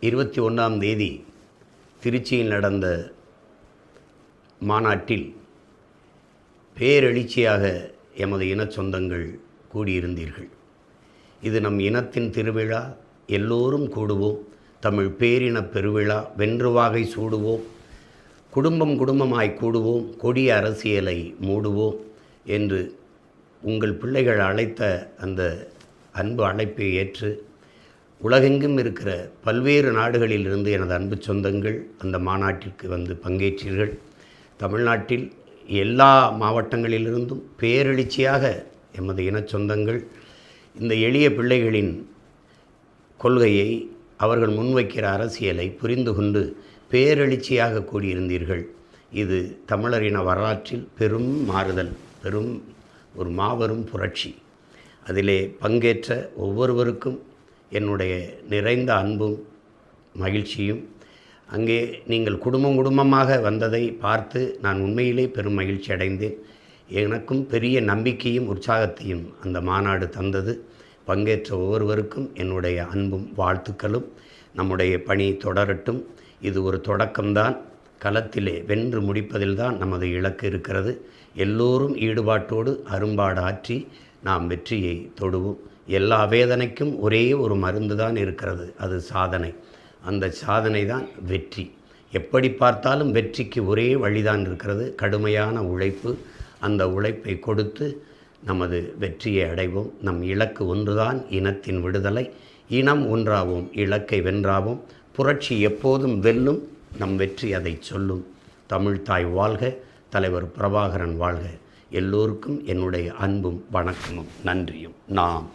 21ஆம் தேதி திருச்சியில் நடந்த மாநாட்டில் பேரெழுச்சியாக எமது இன சொந்தங்கள் கூடியிருந்தீர்கள். இது நம் இனத்தின் திருவிழா. எல்லோரும் கூடுவோம். தமிழ் பேரின பெருவிழா. வென்றுவாகை சூடுவோம். குடும்பம் குடும்பமாய் கூடுவோம். கொடிய அரசியலை மூடுவோம் என்று உங்கள் பிள்ளைகள் அழைத்த அந்த அன்பு அழைப்பை ஏற்று உலகெங்கும் இருக்கிற பல்வேறு நாடுகளிலிருந்து எனது அன்பு சொந்தங்கள் அந்த மாநாட்டிற்கு வந்து பங்கேற்றீர்கள். தமிழ்நாட்டில் எல்லா மாவட்டங்களிலிருந்தும் பேரெழுச்சியாக எமது இன சொந்தங்கள் இந்த எளிய பிள்ளைகளின் கொள்கையை, அவர்கள் முன்வைக்கிற அரசியலை புரிந்து கொண்டு பேரெழுச்சியாக கூடியிருந்தீர்கள். இது தமிழரின வரலாற்றில் பெரும் மாறுதல், பெரும் ஒரு மாபெரும் புரட்சி. அதிலே பங்கேற்ற ஒவ்வொருவருக்கும் என்னுடைய நிறைந்த அன்பும் மகிழ்ச்சியும். அங்கே நீங்கள் குடும்பம் குடும்பமாக வந்ததை பார்த்து நான் உண்மையிலே பெரும் மகிழ்ச்சி அடைந்தேன். எனக்கும் பெரிய நம்பிக்கையும் உற்சாகத்தையும் அந்த மாநாடு தந்தது. பங்கேற்ற ஒவ்வொருவருக்கும் என்னுடைய அன்பும் வாழ்த்துக்களும். நம்முடைய பணி தொடரட்டும். இது ஒரு தொடக்கம்தான். களத்திலே வென்று முடிப்பதில்தான் நமது இலக்கு இருக்கிறது. எல்லோரும் ஈடுபாட்டோடு அரும்பாடு ஆற்றி நாம் வெற்றியை தொடுவோம். எல்லா வேதனைக்கும் ஒரே ஒரு மருந்து தான் இருக்கிறது, அது சாதனை. அந்த சாதனை தான் வெற்றி. எப்படி பார்த்தாலும் வெற்றிக்கு ஒரே வழிதான் இருக்கிறது, கடுமையான உழைப்பு. அந்த உழைப்பை கொடுத்து நமது வெற்றியை அடைவோம். நம் இலக்கு ஒன்றுதான், இனத்தின் விடுதலை. இனம் ஒன்றாவோம், இலக்கை வென்றாவோம். புரட்சி எப்போதும் வெல்லும், நம் வெற்றி அதை சொல்லும். தமிழ்தாய் வாழ்க, தலைவர் பிரபாகரன் வாழ்க. எல்லோருக்கும் என்னுடைய அன்பும் வணக்கமும் நன்றியும். நாம்